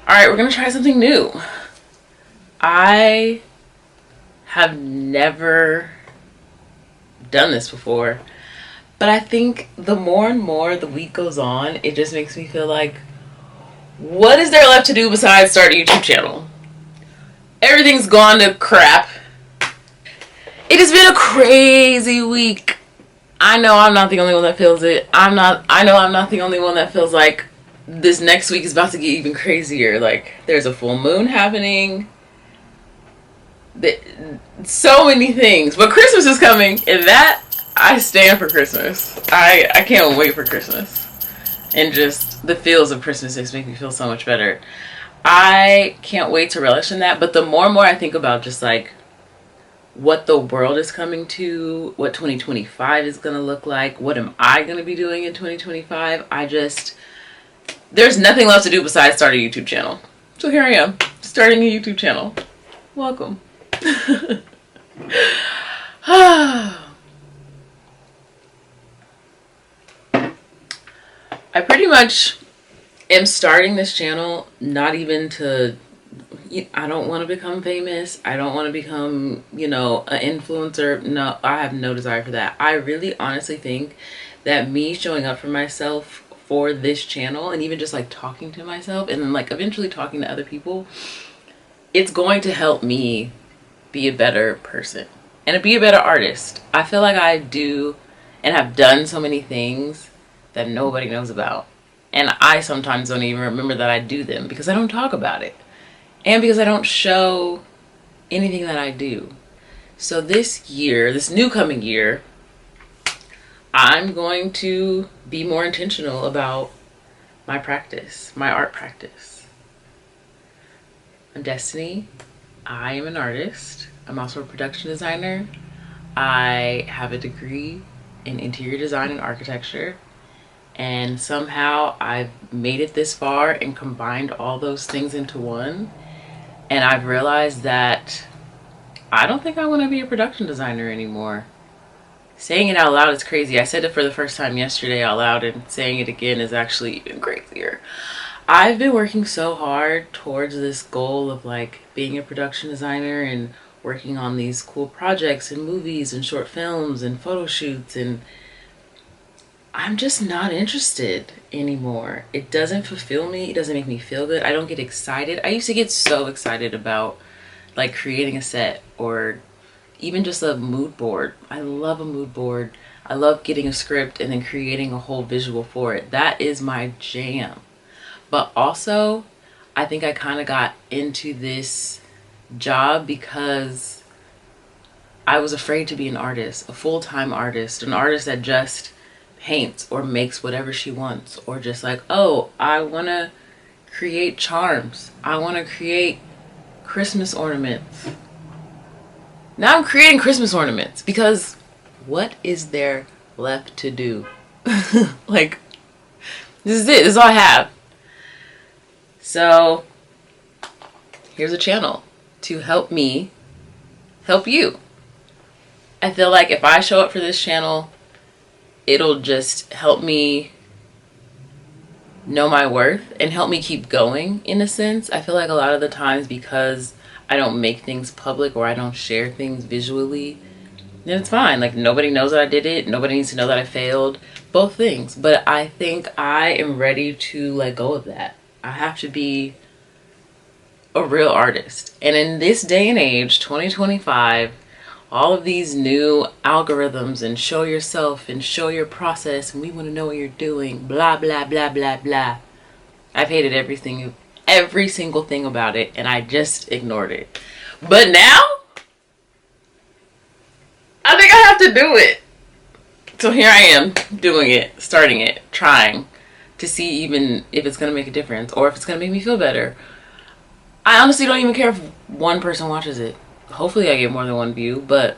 Alright, we're gonna try something new. I have never done this before, but I think the more and more the week goes on, it just makes me feel like, what is there left to do besides start a YouTube channel? Everything's gone to crap. It has been a crazy week. I know I'm not the only one that feels it. I know I'm not the only one that feels like this next week is about to get even crazier. Like, there's a full moon happening. So many things. But Christmas is coming, and that, I stand for Christmas. I can't wait for Christmas. And just the feels of Christmas just make me feel so much better. I can't wait to relish in that. But the more and more I think about just like what the world is coming to, what 2025 is going to look like, what am I going to be doing in 2025, there's nothing left to do besides start a YouTube channel. So here I am, starting a YouTube channel. Welcome. I pretty much am starting this channel not even to, I don't want to become famous. I don't want to become, an influencer. No, I have no desire for that. I really honestly think that me showing up for myself for this channel and even just like talking to myself and then like eventually talking to other people, it's going to help me be a better person and to be a better artist. I feel like I do and have done so many things that nobody knows about. And I sometimes don't even remember that I do them because I don't talk about it. And because I don't show anything that I do. So this year, this new coming year, I'm going to be more intentional about my practice, my art practice. I'm Destiny. I am an artist. I'm also a production designer. I have a degree in interior design and architecture. And somehow I've made it this far and combined all those things into one. And I've realized that I don't think I want to be a production designer anymore. Saying it out loud is crazy. I said it for the first time yesterday out loud, and saying it again is actually even crazier. I've been working so hard towards this goal of like being a production designer and working on these cool projects and movies and short films and photo shoots, and I'm just not interested anymore. It doesn't fulfill me. It doesn't make me feel good. I don't get excited. I used to get so excited about like creating a set or even just a mood board. I love a mood board. I love getting a script and then creating a whole visual for it. That is my jam. But also, I think I kind of got into this job because I was afraid to be an artist, a full-time artist, an artist that just paints or makes whatever she wants, or just like, oh, I want to create charms. I want to create Christmas ornaments. Now I'm creating Christmas ornaments because what is there left to do? Like, this is it. This is all I have. So here's a channel to help me help you. I feel like if I show up for this channel, it'll just help me know my worth and help me keep going in a sense. I feel like a lot of the times because I don't make things public or I don't share things visually, then it's fine. Like, nobody knows that I did it. Nobody needs to know that I failed. Both things. But I think I am ready to let go of that. I have to be a real artist. And in this day and age, 2025, all of these new algorithms and show yourself and show your process and we want to know what you're doing, blah, blah, blah, blah, blah. I've hated every single thing about it, and I just ignored it. But now, I think I have to do it. So here I am, doing it, starting it, trying to see even if it's going to make a difference or if it's going to make me feel better. I honestly don't even care if one person watches it. Hopefully I get more than one view, but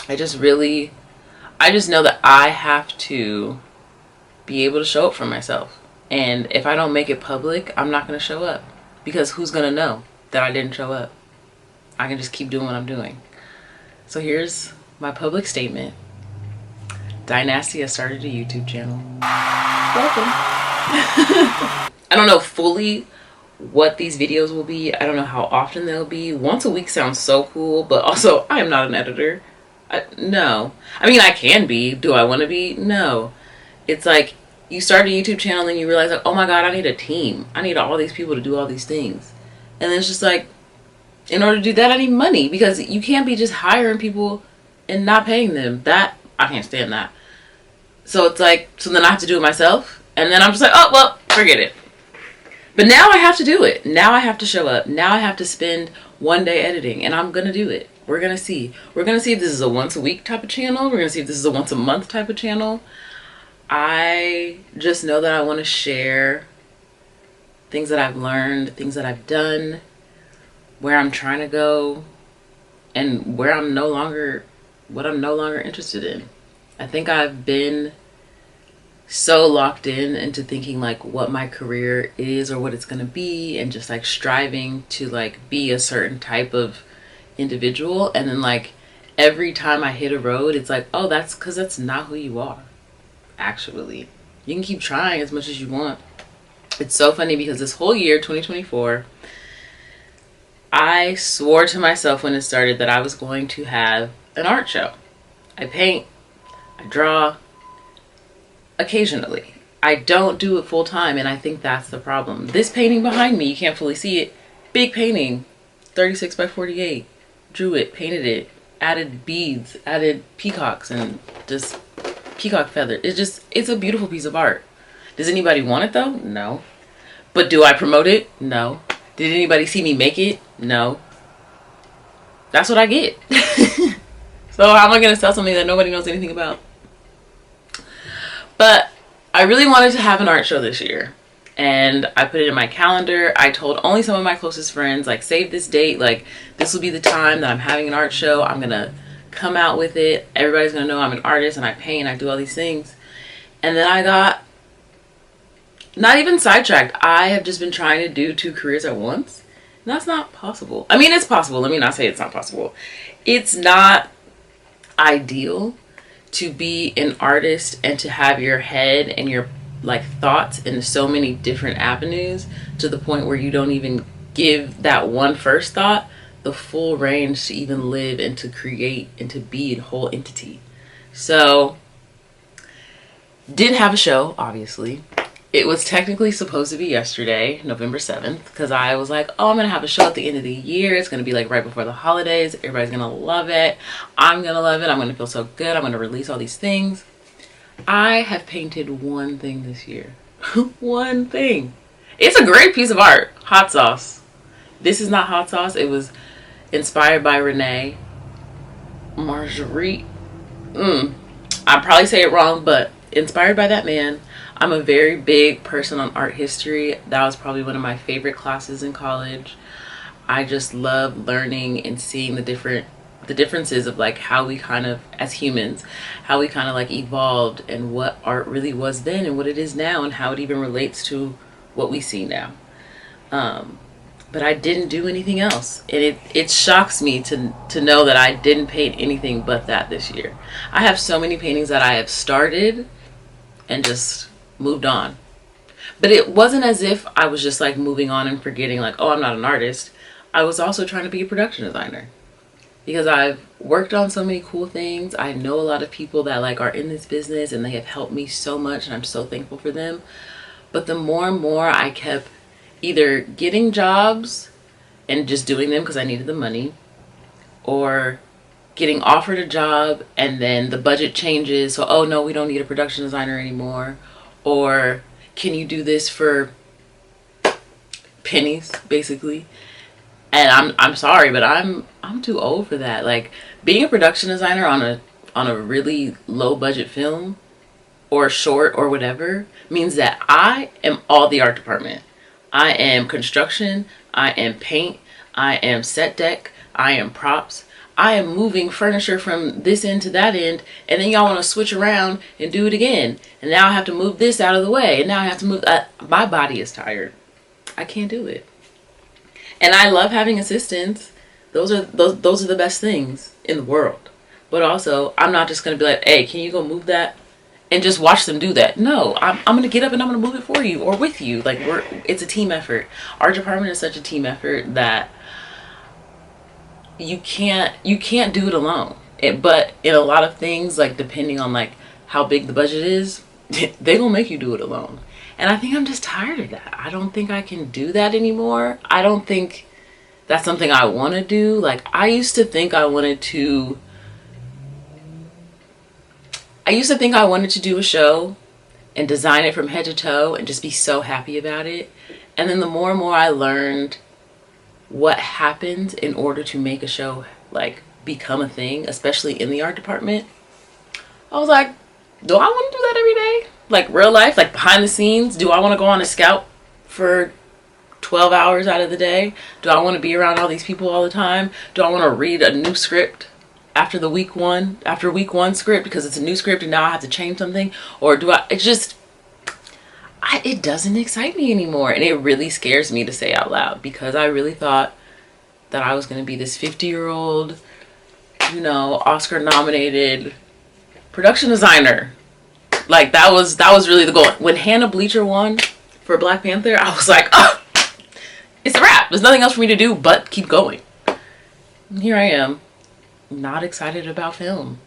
I just know that I have to be able to show up for myself. And if I don't make it public, I'm not going to show up. Because who's going to know that I didn't show up? I can just keep doing what I'm doing. So here's my public statement. Dienasty has started a YouTube channel. Welcome. I don't know fully what these videos will be. I don't know how often they'll be. Once a week sounds so cool, but also I am not an editor. No. I mean, I can be. Do I want to be? No. It's like you start a YouTube channel and you realize like, oh my God, I need a team. I need all these people to do all these things. And then it's just like, in order to do that, I need money, because you can't be just hiring people and not paying them. That, I can't stand that. So it's like, so then I have to do it myself. And then I'm just like, oh, well, forget it. But now I have to do it. Now I have to show up. Now I have to spend one day editing, and I'm going to do it. We're going to see. We're going to see if this is a once a week type of channel. We're going to see if this is a once a month type of channel. I just know that I want to share things that I've learned, things that I've done, where I'm trying to go, and where I'm no longer, what I'm no longer interested in. I think I've been so locked in into thinking like what my career is or what it's going to be, and just like striving to like be a certain type of individual. And then like every time I hit a road, it's like, oh, that's because that's not who you are. Actually, you can keep trying as much as you want. It's so funny because this whole year, 2024, I swore to myself when it started that I was going to have an art show. I paint, I draw, occasionally. I don't do it full time, and I think that's the problem. This painting behind me, you can't fully see it. Big painting, 36 by 48. Drew it, painted it, added beads, added peacocks, and just peacock feathers. It's a beautiful piece of art. Does anybody want it though? No. But do I promote it? No. Did anybody see me make it? No. That's what I get. So how am I going to sell something that nobody knows anything about? But I really wanted to have an art show this year. And I put it in my calendar. I told only some of my closest friends, like, save this date. Like, this will be the time that I'm having an art show. I'm going to come out with it. Everybody's going to know I'm an artist and I paint. I do all these things. And then I got not even sidetracked. I have just been trying to do 2 careers at once. And that's not possible. I mean, it's possible. Let me not say it's not possible. It's not ideal to be an artist and to have your head and your like thoughts in so many different avenues, to the point where you don't even give that one first thought the full range to even live and to create and to be a whole entity. So didn't have a show, obviously. It was technically supposed to be yesterday, November 7th, because I was like, oh, I'm going to have a show at the end of the year. It's going to be like right before the holidays. Everybody's going to love it. I'm going to love it. I'm going to feel so good. I'm going to release all these things. I have painted one thing this year. One thing. It's a great piece of art. Hot sauce. This is not hot sauce. It was inspired by Renee Marguerite. I probably say it wrong, but inspired by that man. I'm a very big person on art history. That was probably one of my favorite classes in college. I just love learning and seeing the differences of like how we kind of, as humans, how we kind of like evolved, and what art really was then and what it is now, and how it even relates to what we see now. But I didn't do anything else, and it shocks me to know that I didn't paint anything but that this year. I have so many paintings that I have started and just moved on. But it wasn't as if I was just like moving on and forgetting like, oh, I'm not an artist. I was also trying to be a production designer, because I've worked on so many cool things. I know a lot of people that like are in this business, and they have helped me so much, and I'm so thankful for them. But the more and more I kept either getting jobs and just doing them because I needed the money, or getting offered a job and then the budget changes, so oh no, we don't need a production designer anymore, or can you do this for pennies, basically. And I'm sorry, but I'm too old for that. Like, being a production designer on a really low budget film or short or whatever means that I am all the art department. I am construction, I am paint, I am set deck, I am props, I am moving furniture from this end to that end, and then y'all want to switch around and do it again. And now I have to move this out of the way, and now I have to move. My body is tired. I can't do it. And I love having assistants. Those are the best things in the world. But also, I'm not just going to be like, hey, can you go move that? and just watch them do that. No, I'm gonna get up and I'm gonna move it for you or with you. Like, it's a team effort. Our department is such a team effort that you can't do it alone. But in a lot of things, like depending on like how big the budget is, they gonna make you do it alone. And I think I'm just tired of that. I don't think I can do that anymore. I don't think that's something I want to do. Like, I used to think I wanted to do a show and design it from head to toe and just be so happy about it. And then the more and more I learned what happens in order to make a show like become a thing, especially in the art department, I was like, do I want to do that every day? Like real life, like behind the scenes? Do I want to go on a scout for 12 hours out of the day? Do I want to be around all these people all the time? Do I want to read a new script after week one script because it's a new script and now I have to change something? Or it doesn't excite me anymore. And it really scares me to say out loud, because I really thought that I was going to be this 50-year-old, Oscar nominated production designer. Like, that was really the goal. When Hannah Bleacher won for Black Panther, I was like, oh, it's a wrap. There's nothing else for me to do but keep going. And here I am, not excited about film.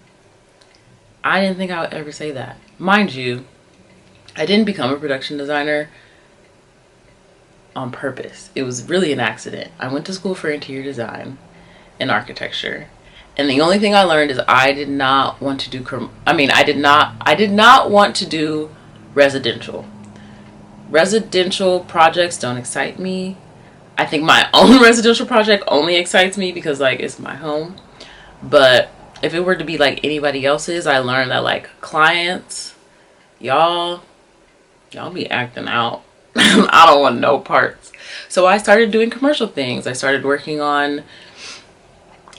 I didn't think I would ever say that. Mind you, I didn't become a production designer on purpose. It was really an accident. I went to school for interior design and architecture. And the only thing I learned is I did not want to do residential. Residential projects don't excite me. I think my own residential project only excites me because, like, it's my home. But if it were to be like anybody else's, I learned that, like, clients, y'all be acting out. I don't want no parts. So I started doing commercial things. I started working on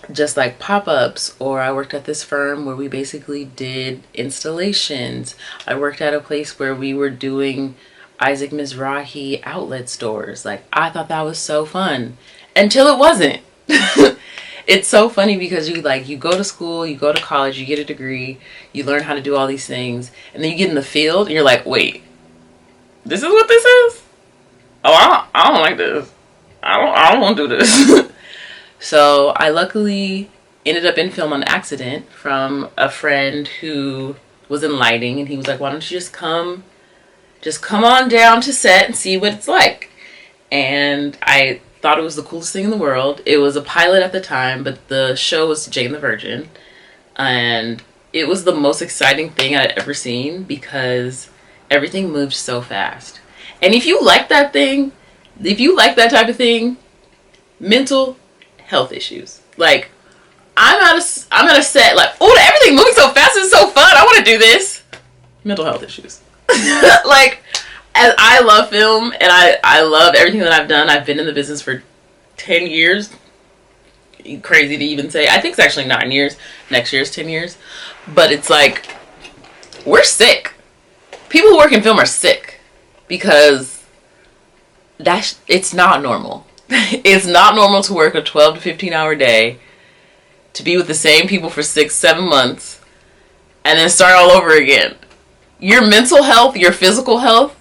just like pop-ups, or I worked at this firm where we basically did installations. I worked at a place where we were doing Isaac Mizrahi outlet stores. Like, I thought that was so fun until it wasn't. It's so funny because you go to school, you go to college, you get a degree, you learn how to do all these things, and then you get in the field and you're like, wait, this is what this is? Oh, I don't like this. I don't want to do this. So I luckily ended up in film on accident from a friend who was in lighting, and he was like, why don't you just come on down to set and see what it's like. And I thought it was the coolest thing in the world. It was a pilot at the time, but the show was Jane the Virgin, and it was the most exciting thing I'd ever seen because everything moved so fast. And if you like that type of thing, mental health issues. Like, I'm at a set, like, oh, everything moving so fast, it's so fun, I want to do this. Mental health issues. Like, as I love film and I love everything that I've done. I've been in the business for 10 years. Crazy to even say. I think it's actually 9 years. Next year's 10 years. But it's like, we're sick. People who work in film are sick because it's not normal. It's not normal to work a 12 to 15 hour day, to be with the same people for 6-7 months, and then start all over again. Your mental health, your physical health,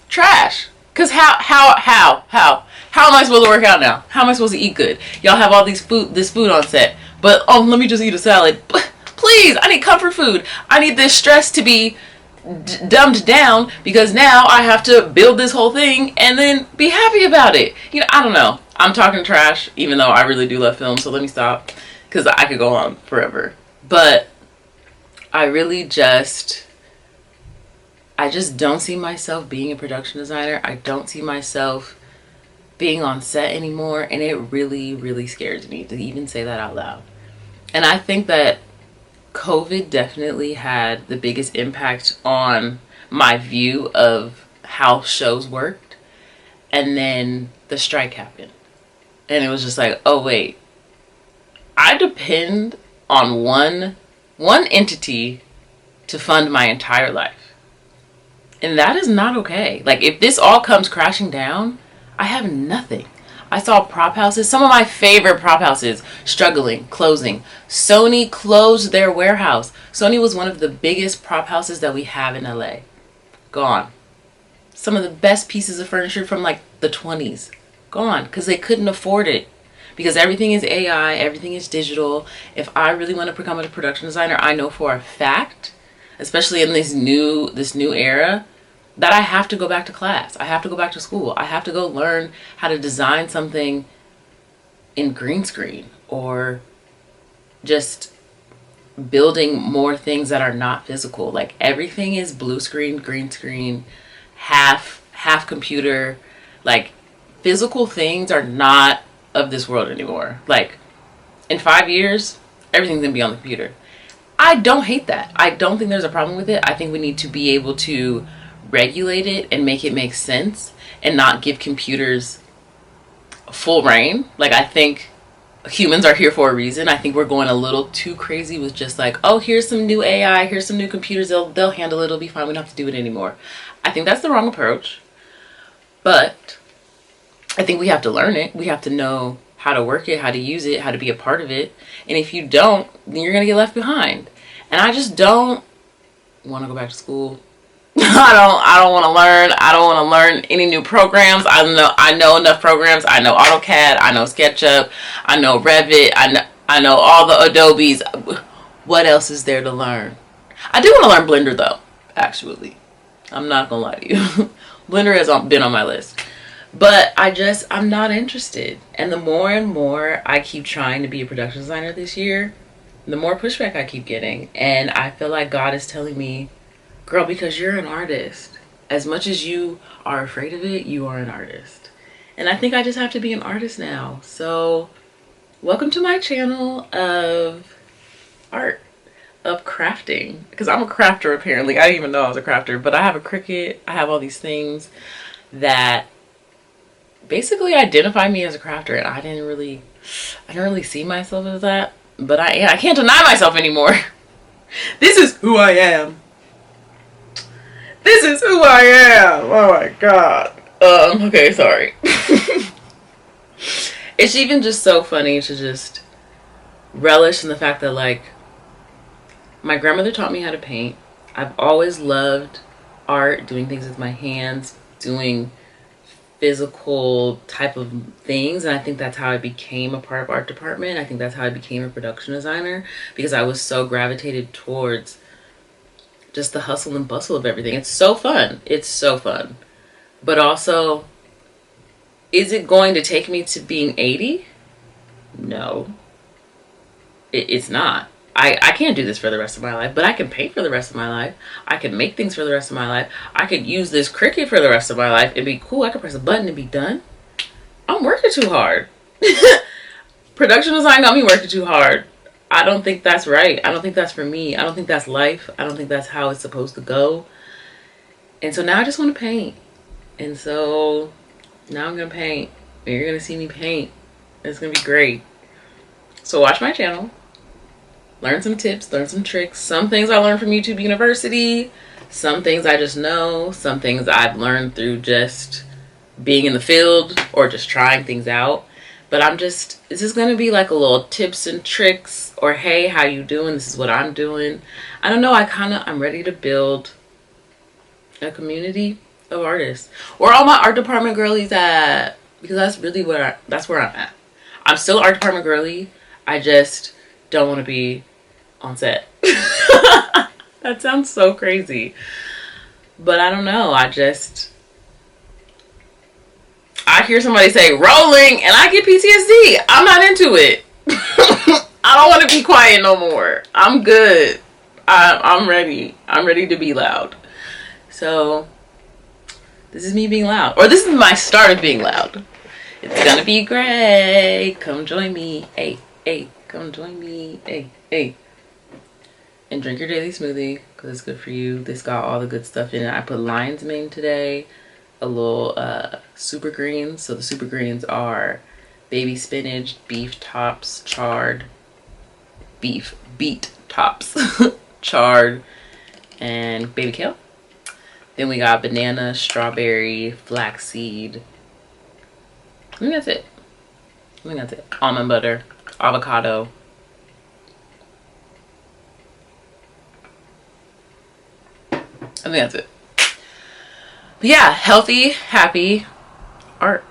trash. Cause how am I supposed to work out now? How am I supposed to eat good? Y'all have all this food on set, but let me just eat a salad. Please, I need comfort food. I need this stress to be dumbed down because now I have to build this whole thing and then be happy about it. I don't know. I'm talking trash, even though I really do love film, so let me stop because I could go on forever. But I just don't see myself being a production designer. I don't see myself being on set anymore, and it really, really scares me to even say that out loud. And I think that COVID definitely had the biggest impact on my view of how shows worked. And then the strike happened. And it was just like, oh wait, I depend on one entity to fund my entire life. And that is not okay. Like, if this all comes crashing down, I have nothing. I saw prop houses, some of my favorite prop houses, struggling, closing. Sony closed their warehouse. Sony was one of the biggest prop houses that we have in LA. Gone. Some of the best pieces of furniture from like the 20s. Gone. Because they couldn't afford it. Because everything is AI, everything is digital. If I really want to become a production designer, I know for a fact, especially in this new era, that I have to go back to class. I have to go back to school. I have to go learn how to design something in green screen, or just building more things that are not physical. Like everything is blue screen, green screen, half computer. Like physical things are not of this world anymore. Like in 5 years, everything's gonna be on the computer. I don't hate that. I don't think there's a problem with it. I think we need to be able to regulate it and make it make sense and not give computers full reign. Like I think humans are here for a reason. I think we're going a little too crazy with just like, oh, here's some new AI, here's some new computers, they'll handle it, it'll be fine, we don't have to do it anymore. I think that's the wrong approach. But I think we have to learn it. We have to know how to work it, how to use it, how to be a part of it. And if you don't, then you're gonna get left behind. And I just don't want to go back to school. I don't want to learn. I don't want to learn any new programs. I know enough programs. I know AutoCAD. I know SketchUp. I know Revit. I know all the Adobes. What else is there to learn? I do want to learn Blender though. Actually, I'm not gonna lie to you. Blender has been on my list, but I'm not interested. And the more and more I keep trying to be a production designer this year, the more pushback I keep getting. And I feel like God is telling me, girl, because you're an artist. As much as you are afraid of it, you are an artist. And I think I just have to be an artist now. So welcome to my channel of art, of crafting. Because I'm a crafter apparently. I didn't even know I was a crafter. But I have a Cricut. I have all these things that basically identify me as a crafter. And I didn't really see myself as that. But I can't deny myself anymore. This is who I am. This is who I am. Oh my god. Okay, sorry. It's even just so funny to just relish in the fact that, like, my grandmother taught me how to paint. I've always loved art, doing things with my hands, doing physical type of things, and I think that's how I became a part of art department. I think that's how I became a production designer, because I was so gravitated towards just the hustle and bustle of everything. It's so fun. It's so fun. But also, is it going to take me to being 80? No. It's not. I can't do this for the rest of my life, but I can paint for the rest of my life. I can make things for the rest of my life. I could use this Cricut for the rest of my life and be cool. I could press a button and be done. I'm working too hard. Production design got me working too hard. I don't think that's right. I don't think that's for me. I don't think that's life. I don't think that's how it's supposed to go. And so now I just want to paint. And so now I'm going to paint. And you're going to see me paint. It's going to be great. So watch my channel. Learn some tips, learn some tricks. Some things I learned from YouTube University. Some things I just know. Some things I've learned through just being in the field or just trying things out. But this is going to be like a little tips and tricks, or hey, how you doing? This is what I'm doing. I don't know. I'm ready to build a community of artists. Where all my art department girlies at? Because that's really that's where I'm at. I'm still art department girly. I just don't want to be on set. That sounds so crazy. But I don't know. I hear somebody say rolling and I get PTSD. I'm not into it. I don't want to be quiet no more. I'm good. I'm ready. I'm ready to be loud. So this is me being loud. Or this is my start of being loud. It's gonna be great. Come join me. Hey, hey. Come join me. Hey, hey. And drink your daily smoothie because it's good for you. This got all the good stuff in it. I put lion's mane today. A little super greens. So the super greens are baby spinach, beef tops, chard, beet tops, chard, and baby kale. Then we got banana, strawberry, flaxseed. I think that's it. I think that's it. Almond butter, avocado. I think that's it. But yeah, healthy, happy art.